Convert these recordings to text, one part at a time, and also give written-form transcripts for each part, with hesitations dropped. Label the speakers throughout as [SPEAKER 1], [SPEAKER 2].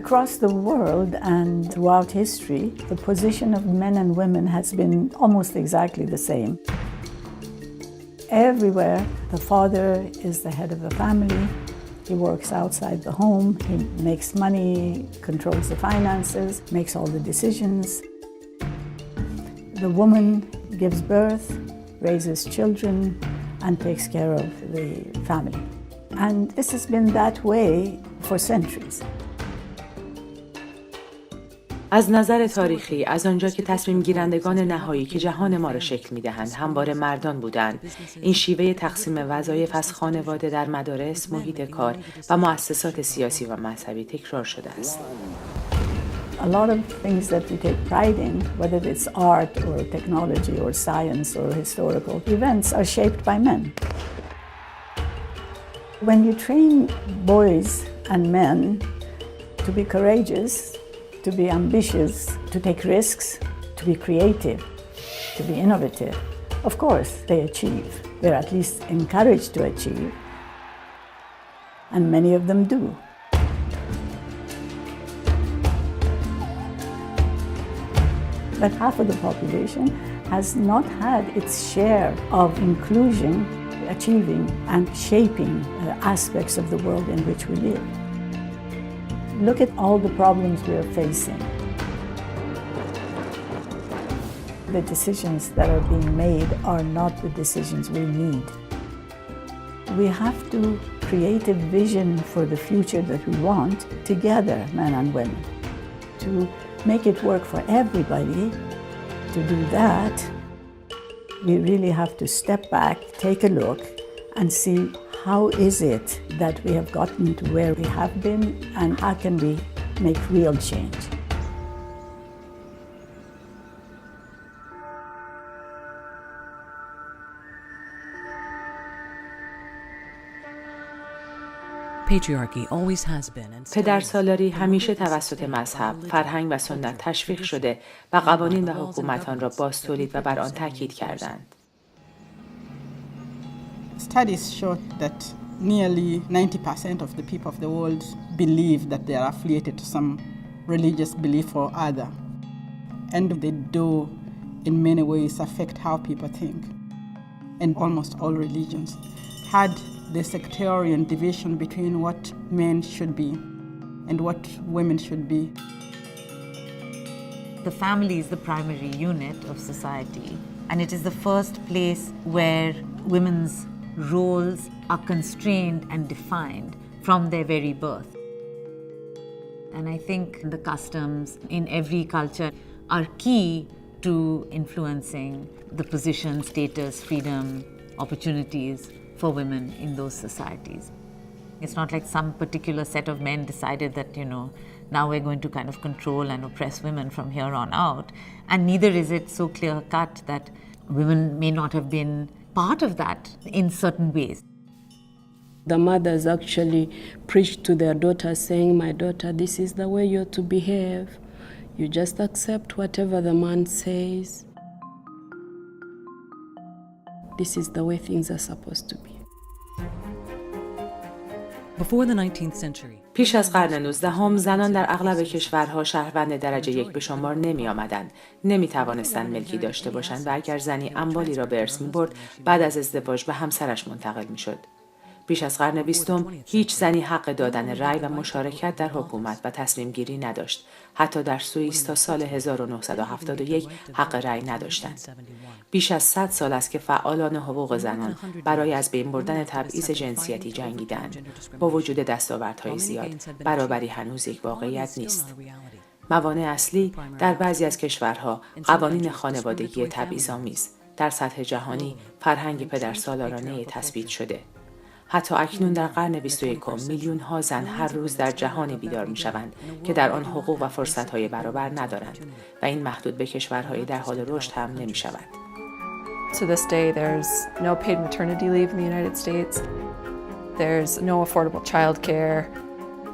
[SPEAKER 1] Across the world and throughout history, the position of men and women has been almost exactly the same. Everywhere, the father is the head of the family. He works outside the home, he makes money, controls the finances, makes all the decisions. The woman gives birth, raises children, and takes care of the family. And this has been that way for centuries.
[SPEAKER 2] از نظر تاریخی، از آنجا که تصمیم گیرندگان نهایی که جهان ما را شکل می‌دهند همواره مردان بودند، این شیوه تقسیم وظایف از خانواده در مدارس، محیط کار و مؤسسات سیاسی و مذهبی تکرار شده است.
[SPEAKER 1] A lot of things that we take pride in, whether it's art or technology or science or historical events, are shaped by men. When you train boys and men to be courageous, to be ambitious, to take risks, to be creative, to be innovative, of course they achieve. They're at least encouraged to achieve, and many of them do. But half of the population has not had its share of inclusion, achieving and shaping aspects of the world in which we live. Look at all the problems we are facing. The decisions that are being made are not the decisions we need. We have to create a vision for the future that we want together, men and women, to make it work for everybody. To do that, we really have to step back, take a look, and see how is it that we have gotten to where we have been, and how can we make real change.
[SPEAKER 2] پدرسالاری همیشه توسط مذهب، فرهنگ و سنت تشویق شده و قوانین و حکومت آن را بازتولید و بر آن تاکید کردند.
[SPEAKER 3] Studies show that nearly 90% of the people of the world believe that they are affiliated to some religious belief or other. And they do in many ways affect how people think. And almost all religions had the sectarian division between what men should be and what women should be.
[SPEAKER 4] The family is the primary unit of society, and it is the first place where women's roles are constrained and defined from their very birth. And I think the customs in every culture are key to influencing the position, status, freedom, opportunities for women in those societies. It's not like some particular set of men decided that, now we're going to kind of control and oppress women from here on out. And neither is it so clear-cut that women may not have been part of that in certain ways.
[SPEAKER 5] The mothers actually preach to their daughters saying, my daughter, this is the way you're to behave. You just accept whatever the man says. This is the way things are supposed to be.
[SPEAKER 6] Before the 19th century,
[SPEAKER 2] پیش از قرن 19 زنان در اغلب کشورها شهروند درجه 1 به شمار نمی آمدند. نمی توانستند ملکی داشته باشند و اگر زنی اموالی را به ارث می برد بعد از ازدواج به همسرش منتقل می شد. بیش از قرن 20 هیچ زنی حق دادن رأی و مشارکت در حکومت و تصمیم گیری نداشت. حتی در سوئیس تا سال 1971 حق رأی نداشتند. بیش از 100 سال است که فعالان حقوق زنان برای از بین بردن تبعیض جنسیتی جنگیدند. با وجود دستاوردهای زیاد، برابری هنوز یک واقعیت نیست. موانع اصلی در بعضی از کشورها قوانین خانوادگی تبعیض‌آمیز، در سطح جهانی فرهنگ پدرسالارانه تثبیت شده. حتی اکنون در قرن 21 میلیون ها زن هر روز در جهانی بیدار می شوند که در آن حقوق و فرصت‌های برابر ندارند و این محدود به کشورهای در حال رشد هم نمی شود.
[SPEAKER 7] To this day, there's no paid maternity leave in the United States. There's no affordable childcare,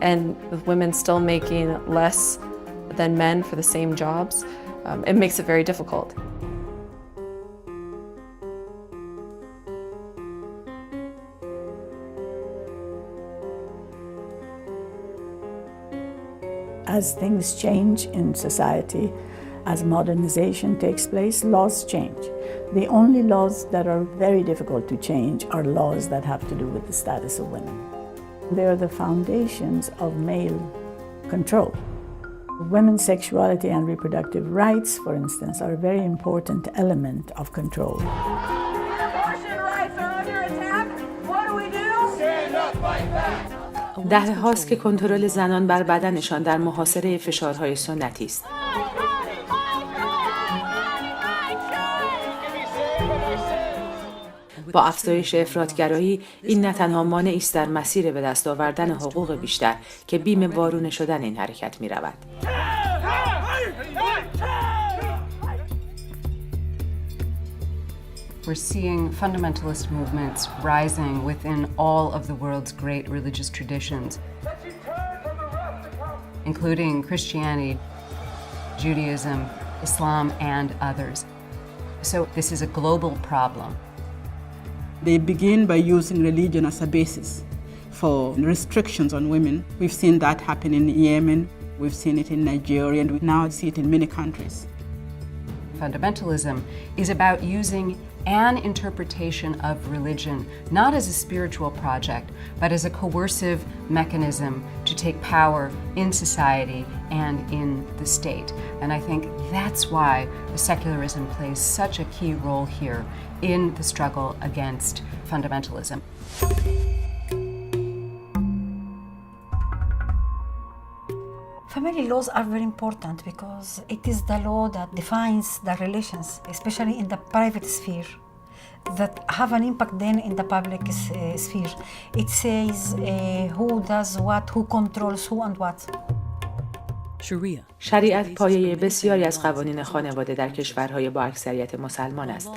[SPEAKER 7] and with women still making less than men for the same jobs, it makes it very difficult.
[SPEAKER 1] As things change in society, as modernization takes place, laws change. The only laws that are very difficult to change are laws that have to do with the status of women. They are the foundations of male control. Women's sexuality and reproductive rights, for instance, are a very important element of control.
[SPEAKER 8] Abortion rights are under attack. What do we do? Stand up, fight back.
[SPEAKER 2] دهه هاست که کنترل زنان بر بدنشان در محاصره فشارهای سنتی است. با افزایش افراطگرایی، این نه تنها مانعی است در مسیر به دست آوردن حقوق بیشتر که بیم وارونه شدن این حرکت می رود.
[SPEAKER 9] We're seeing fundamentalist movements rising within all of the world's great religious traditions, including Christianity, Judaism, Islam, and others. So this is a global problem.
[SPEAKER 3] They begin by using religion as a basis for restrictions on women. We've seen that happen in Yemen, we've seen it in Nigeria, and we now see it in many countries.
[SPEAKER 9] Fundamentalism is about using an interpretation of religion not as a spiritual project, but as a coercive mechanism to take power in society and in the state. And I think that's why secularism plays such a key role here in the struggle against fundamentalism.
[SPEAKER 10] Family laws are very important because it is the law that defines the relations, especially in the private sphere, that have an impact then in the public sphere. It says who does what, who controls who and what.
[SPEAKER 2] شریعت پایه بسیاری از قوانین خانواده در کشورهای با اکثریت مسلمان است.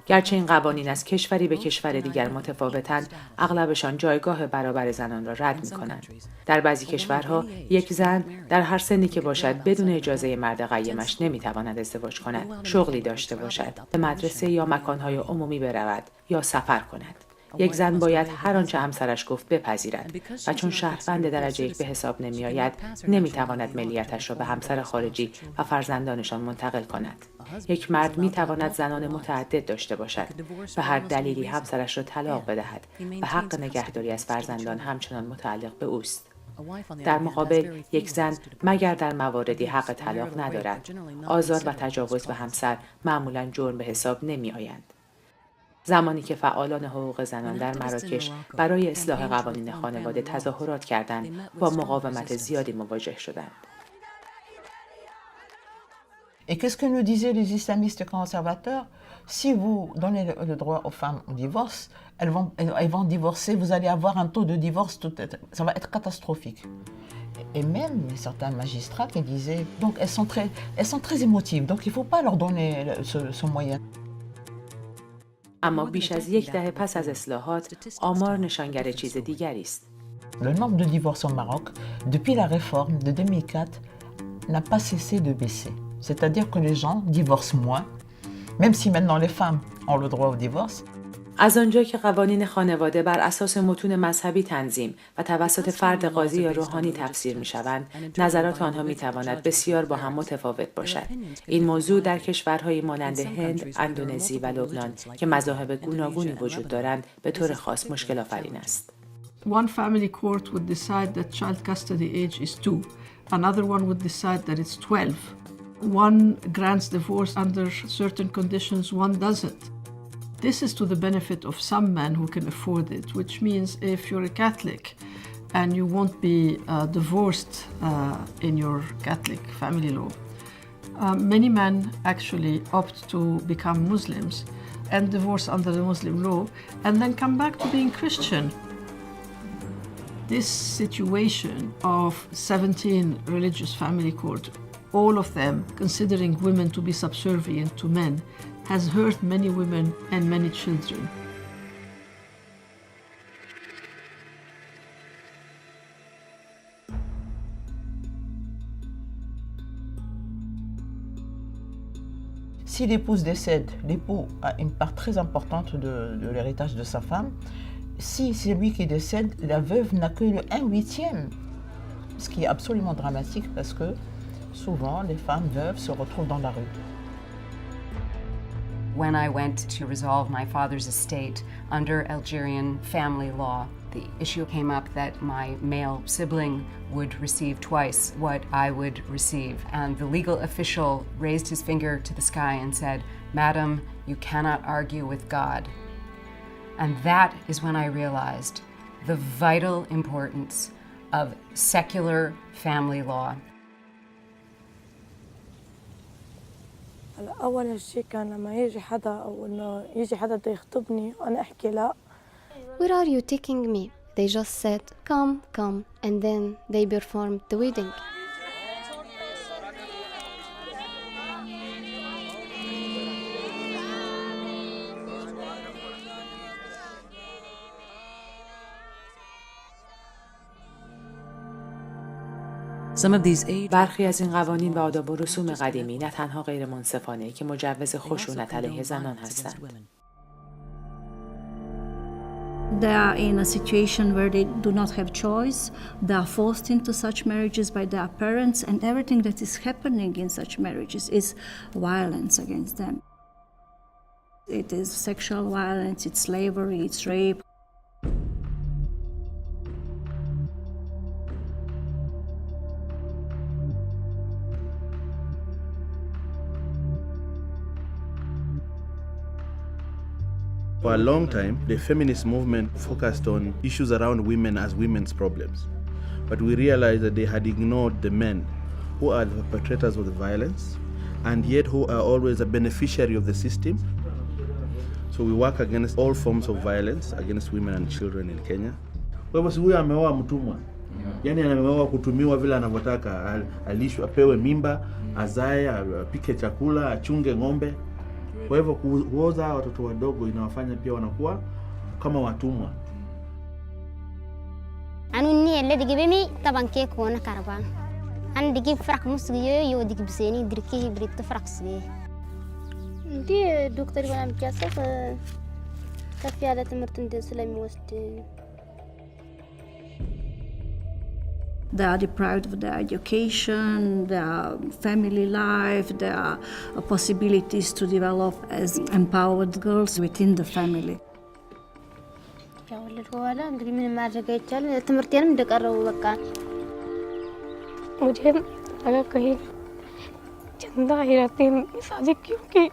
[SPEAKER 2] گرچه این قوانین از کشوری به کشور دیگر متفاوتند، اغلبشان جایگاه برابر زنان را رد می‌کنند. در بعضی کشورها یک زن در هر سنی که باشد بدون اجازه مرد قیمش نمی‌تواند ازدواج کند، شغلی داشته باشد، به مدرسه یا مکان‌های عمومی برود یا سفر کند. یک زن باید هر آنچه همسرش گفت بپذیرد و چون شهروند درجه 1 به حساب نمی آید نمی تواند ملیتش را به همسر خارجی و فرزندانشان منتقل کند. یک مرد می تواند زنان متعدد داشته باشد، به هر دلیلی همسرش را طلاق بدهد و حق نگهداری از فرزندان همچنان متعلق به اوست. در مقابل یک زن مگر در مواردی حق طلاق ندارد. آزار و تجاوز به همسر معمولاً جرم به حساب نمی آیند. زمانی که فعالان حقوق زنان در مراکش برای اصلاح قوانین خانواده تظاهرات کردند، با مقاومت زیادی مواجه شدند.
[SPEAKER 11] Et qu'est-ce que nous disaient les islamistes conservateurs? Si vous donnez le droit aux femmes au divorce, elles vont divorcer, vous allez avoir un taux de divorce, ça va être catastrophique. Et même certains magistrats qui disaient, donc elles sont très émotives, donc il ne faut pas leur donner ce moyen.
[SPEAKER 2] اما بیش از یک دهه پس از اصلاحات، آمار نشانگر چیز دیگری است.
[SPEAKER 11] Le nombre de divorces au Maroc, depuis la réforme de 2004, n'a pas cessé de baisser. C'est-à-dire que les gens divorcent moins, même si maintenant les femmes ont le droit au divorce.
[SPEAKER 2] از آنجا که قوانین خانواده بر اساس متون مذهبی تنظیم و توسط فرد قاضی یا روحانی تفسیر می‌شوند، نظرات آنها می‌تواند بسیار با هم متفاوت باشد. این موضوع در کشورهای مانند هند، اندونزی و لبنان که مذاهب گوناگونی وجود دارند، به طور خاص مشکل آفرین است.
[SPEAKER 12] One family court would decide that child custody age is 2. Another one would decide that it's 12. One grants divorce under certain conditions, one doesn't. This is to the benefit of some men who can afford it, which means if you're a Catholic and you won't be divorced in your Catholic family law, many men actually opt to become Muslims and divorce under the Muslim law and then come back to being Christian. This situation of 17 religious family court, all of them considering women to be subservient to men, has hurt many women and many children.
[SPEAKER 11] Si l'épouse décède, l'époux a une part très importante de l'héritage de sa femme. Si c'est lui qui décède, la veuve n'a que le 1/8. Ce qui est absolument dramatique parce que souvent les femmes veuves se retrouvent dans la rue.
[SPEAKER 9] When I went to resolve my father's estate under Algerian family law, the issue came up that my male sibling would receive twice what I would receive. And the legal official raised his finger to the sky and said, "Madam, you cannot argue with God." And that is when I realized the vital importance of secular family law.
[SPEAKER 13] أول شيء كان لما يجي حدا أو إنه يجي حدا بده يخطبني وأنا أحكي لا.
[SPEAKER 14] Where are you taking me? They just said, come, come, and then they performed the wedding.
[SPEAKER 2] برخی از این قوانین و آداب و رسوم قدیمی نه تنها غیر منصفانه که مجوز خشونت علیه زنان هستند.
[SPEAKER 15] They are in a situation where they do not have choice. They are forced into such marriages by their parents, and everything that is happening in such marriages is violence against them. It is sexual violence, it's slavery, it's rape.
[SPEAKER 16] For a long time, the feminist movement focused on issues around women as women's problems. But we realized that they had ignored the men who are the perpetrators of the violence and yet who are always a beneficiary of the system. So we work against all forms of violence against women and children in Kenya. Kwa hivyo si huyu ameoa mtumwa. Yaani ameoa kutumiwa vile anavyotaka, alishwe, apewe mimba, azae, apike chakula, achunge ng'ombe. Kwa hivyo kuoza watoto wadogo inawafanya pia wanakuwa kama watumwa.
[SPEAKER 17] Anuni اللي دقيبمي طبعا كيك وانا كربان. أنا دقيب فرق مسجيه يو دقيب بسيني دركيه بريت فرق سجيه. دي دكتور وانا مجاسف كفي على تمرت ندي سلامي وست.
[SPEAKER 15] They are deprived of their education, their family life, their possibilities to develop as empowered girls within the family.
[SPEAKER 13] मुझे लगा कहीं चंदा ही रहती शादी क्योंकि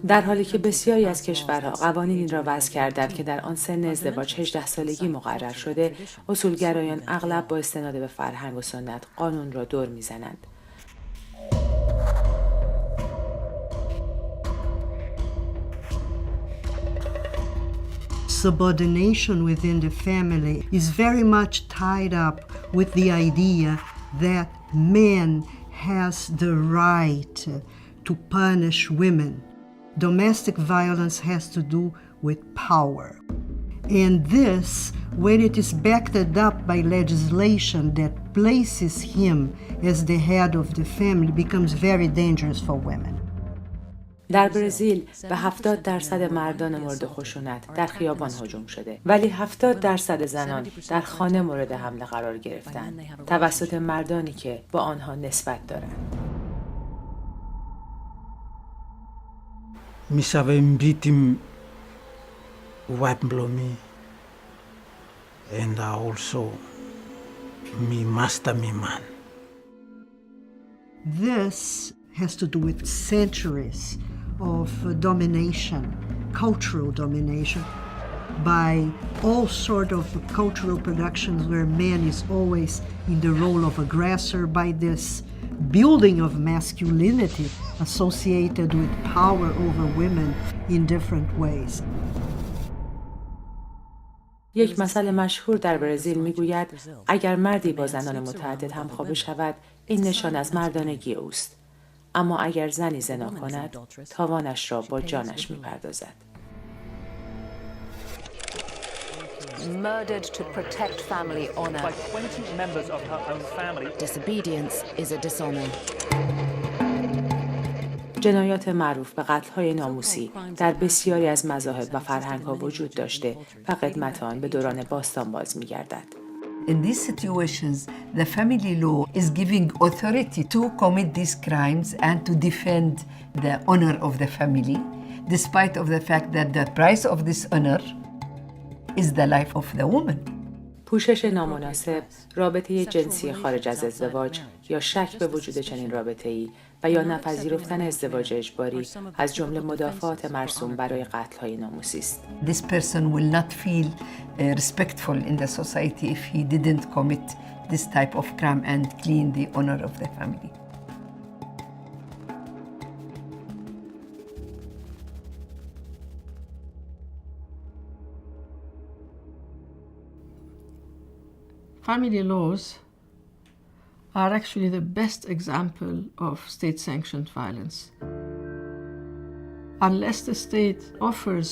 [SPEAKER 2] در حالی که بسیاری از کشورها قوانینی را وضع کردند که در آن سن ازدواج 18 سالگی مقرر شده، اصولگرایان اغلب با استناد به فرهنگ و سنت قانون را دور می‌زنند.
[SPEAKER 18] Subordination within the family is very much tied up with the idea that men has the right to punish women. Domestic violence has to do with power. And this, when it is backed up by legislation that places him as the head of the family, becomes very dangerous for women.
[SPEAKER 2] در برزیل به 70% مردان مورد خشونت در خیابان هجوم شده، ولی 70% زنان در خانه مورد حمله قرار گرفتند توسط مردانی که با آنها نسبت دارند.
[SPEAKER 19] Mi savem bitim wablomi and also mi master mi man.
[SPEAKER 18] This has to do with centuries of domination, cultural domination, by all sort of cultural productions where man is always in the role of aggressor, by this building of masculinity associated with power over women in different ways.
[SPEAKER 2] یک مثل مشهور در برزیل میگوید اگر مردی با زنان متعدد همخوابه شود، این نشان از مردانگی اوست. اما اگر زنی زنا کند، تاوانش را با جانش میپردازد.
[SPEAKER 20] murdered to protect family honor.
[SPEAKER 21] By 20 members of her own family.
[SPEAKER 20] Disobedience is a dishonor.
[SPEAKER 2] جنایات معروف به قتل‌های ناموسی در بسیاری از مذاهب و فرهنگ‌ها وجود داشته و قدمت آن به دوران باستان باز می‌گردد.
[SPEAKER 22] In these situations, the family law is giving authority to commit these crimes and to defend the honor of the family, despite of the fact that the price of this honor is the life of the woman.
[SPEAKER 2] پوشش نامناسب، رابطه جنسی خارج از ازدواج یا شک به وجود چنین رابطه‌ای و یا نپذیرفتن ازدواج اجباری از جمله مدافعات مرسوم برای قتل‌های ناموسی است.
[SPEAKER 22] This person will not feel respectful in the society if he didn't commit this type of crime and clean the honor of the family.
[SPEAKER 12] Family laws are actually the best example of state-sanctioned violence. Unless the state offers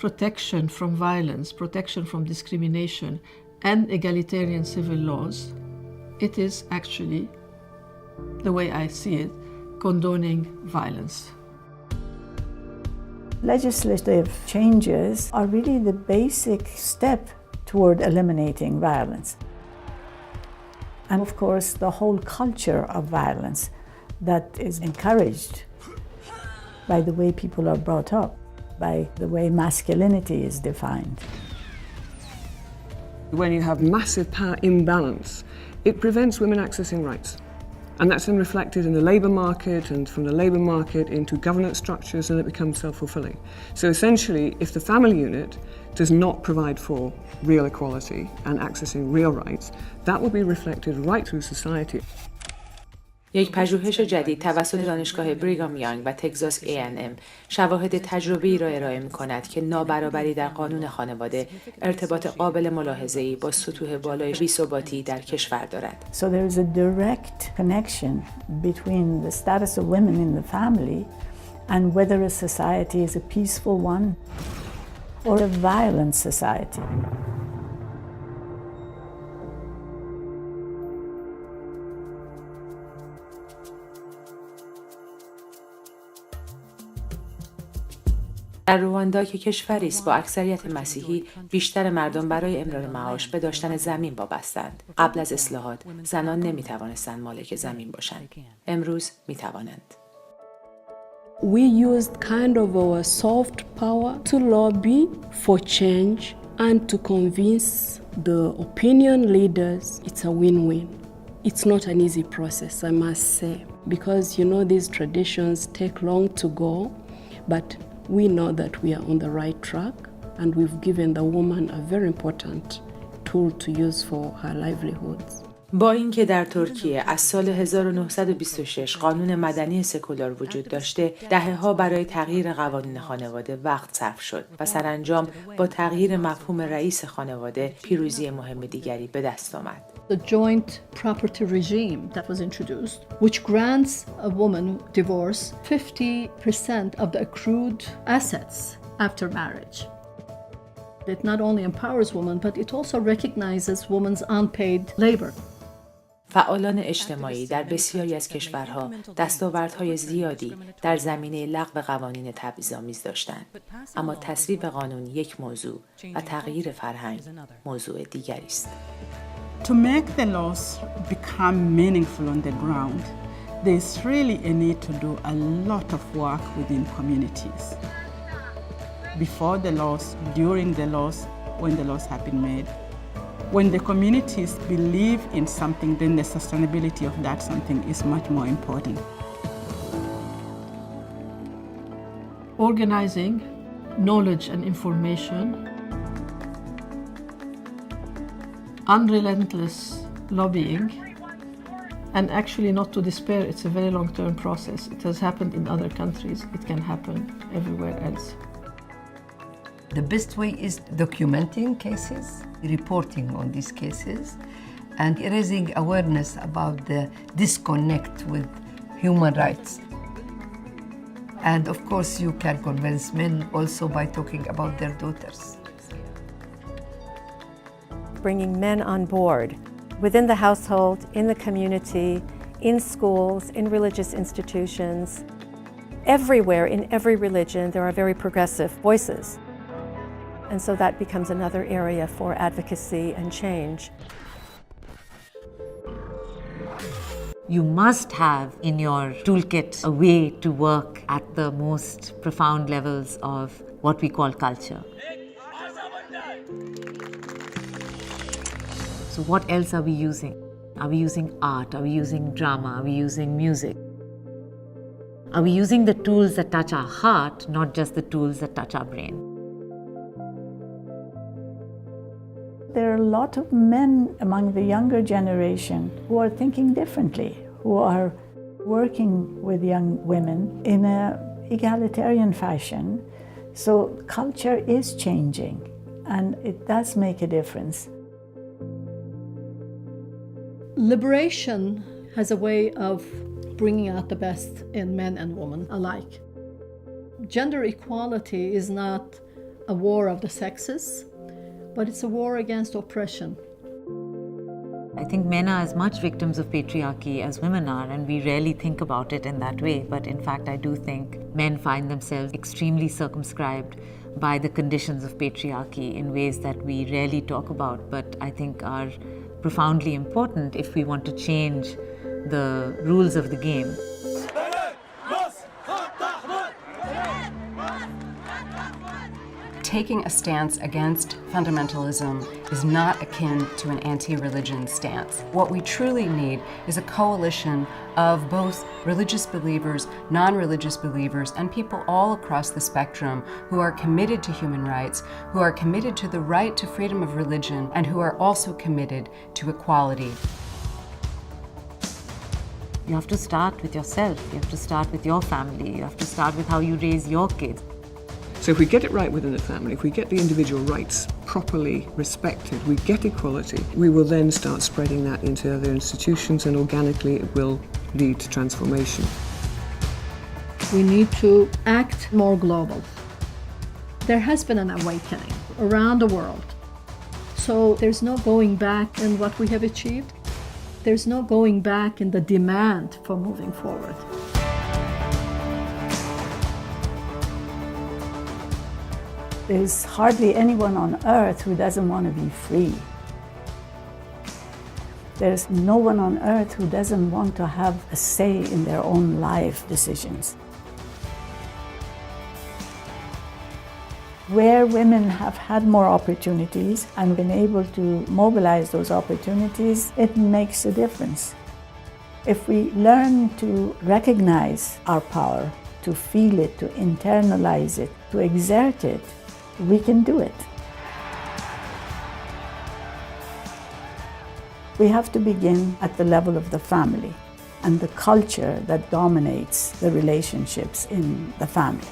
[SPEAKER 12] protection from violence, protection from discrimination, and egalitarian civil laws, it is actually, the way I see it, condoning violence.
[SPEAKER 1] Legislative changes are really the basic step toward eliminating violence. And of course, the whole culture of violence that is encouraged by the way people are brought up, by the way masculinity is defined.
[SPEAKER 23] When you have massive power imbalance, it prevents women accessing rights. And that's then reflected in the labour market and from the labour market into governance structures, and it becomes self-fulfilling. So essentially, if the family unit does not provide for real equality and accessing real rights, that will be reflected right through society.
[SPEAKER 2] یک پژوهش جدید توسط دانشگاه بریگام یانگ و تگزاس A&M شواهد تجربی را ارائه می‌کند که نابرابری در قانون خانواده ارتباط قابل ملاحظه‌ای با سطوح بالای بی‌ثباتی در کشور دارد.
[SPEAKER 1] So there is a direct connection between the status of women in the family and whether a society is a peaceful one or a violent society.
[SPEAKER 2] در رواندا که کشوری است با اکثریت مسیحی، بیشتر مردم برای امرار معاش به داشتن زمین وابستند. قبل از اصلاحات، زنان نمی‌توانستند مالک زمین باشند. امروز می‌توانند.
[SPEAKER 5] We used kind of our soft power to lobby for change and to convince the opinion leaders it's a win-win. It's not an easy process, I must say, because you know these traditions take long to go, but we know that we are on the right track and we've given the woman a very important tool to use for her livelihoods.
[SPEAKER 2] با اینکه در ترکیه از سال 1926 قانون مدنی سکولار وجود داشته، دهه‌ها برای تغییر قوانین خانواده وقت صرف شد و سرانجام با تغییر مفهوم رئیس خانواده پیروزی مهم دیگری به دست آمد.
[SPEAKER 15] The joint property regime that was introduced, which grants a woman divorce 50% of the accrued assets after marriage. It not only empowers women, but it also recognizes women's unpaid labor.
[SPEAKER 2] فعالان اجتماعی در بسیاری از کشورها دستاوردهای زیادی در زمینه لغو قوانین تبعیض‌آمیز داشتند، اما تصویب قانون یک موضوع و تغییر فرهنگ موضوع دیگری است.
[SPEAKER 3] To make the laws become meaningful on the ground, there's really a need to do a lot of work within communities. Before the laws, during the laws, when the laws have been made. When the communities believe in something, then the sustainability of that something is much more important.
[SPEAKER 12] Organizing knowledge and information, unrelentless lobbying, and actually not to despair, it's a very long-term process. It has happened in other countries. It can happen everywhere else.
[SPEAKER 22] The best way is documenting cases, reporting on these cases, and raising awareness about the disconnect with human rights. And of course, you can convince men also by talking about their daughters.
[SPEAKER 4] bringing men on board within the household, in the community, in schools, in religious institutions. Everywhere, in every religion, there are very progressive voices. And so that becomes another area for advocacy and change.
[SPEAKER 6] You must have in your toolkit a way to work at the most profound levels of what we call culture. So what else are we using? Are we using art? Are we using drama? Are we using music? Are we using the tools that touch our heart, not just the tools that touch our brain?
[SPEAKER 1] There are a lot of men among the younger generation who are thinking differently, who are working with young women in an egalitarian fashion. So culture is changing, and it does make a difference.
[SPEAKER 13] Liberation has a way of bringing out the best in men and women alike. Gender equality is not a war of the sexes, but it's a war against oppression.
[SPEAKER 6] I think men are as much victims of patriarchy as women are, and we rarely think about it in that way. But in fact, I do think men find themselves extremely circumscribed by the conditions of patriarchy in ways that we rarely talk about, but I think are profoundly important if we want to change the rules of the game.
[SPEAKER 9] Taking a stance against fundamentalism is not akin to an anti-religion stance. What we truly need is a coalition of both religious believers, non-religious believers, and people all across the spectrum who are committed to human rights, who are committed to the right to freedom of religion, and who are also committed to equality.
[SPEAKER 6] You have to start with yourself, you have to start with your family, you have to start with how you raise your kids.
[SPEAKER 23] So if we get it right within the family, if we get the individual rights properly respected, we get equality, we will then start spreading that into other institutions, and organically it will lead to transformation.
[SPEAKER 13] We need to act more global. There has been an awakening around the world. So there's no going back in what we have achieved. There's no going back in the demand for moving forward.
[SPEAKER 1] There's hardly anyone on earth who doesn't want to be free. There's no one on earth who doesn't want to have a say in their own life decisions. Where women have had more opportunities and been able to mobilize those opportunities, it makes a difference. If we learn to recognize our power, to feel it, to internalize it, to exert it, we can do it. We have to begin at the level of the family and the culture that dominates the relationships in the family.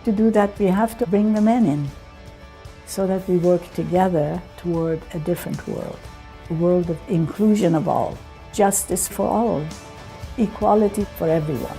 [SPEAKER 1] To do that, we have to bring the men in so that we work together toward a different world, a world of inclusion of all, justice for all, equality for everyone.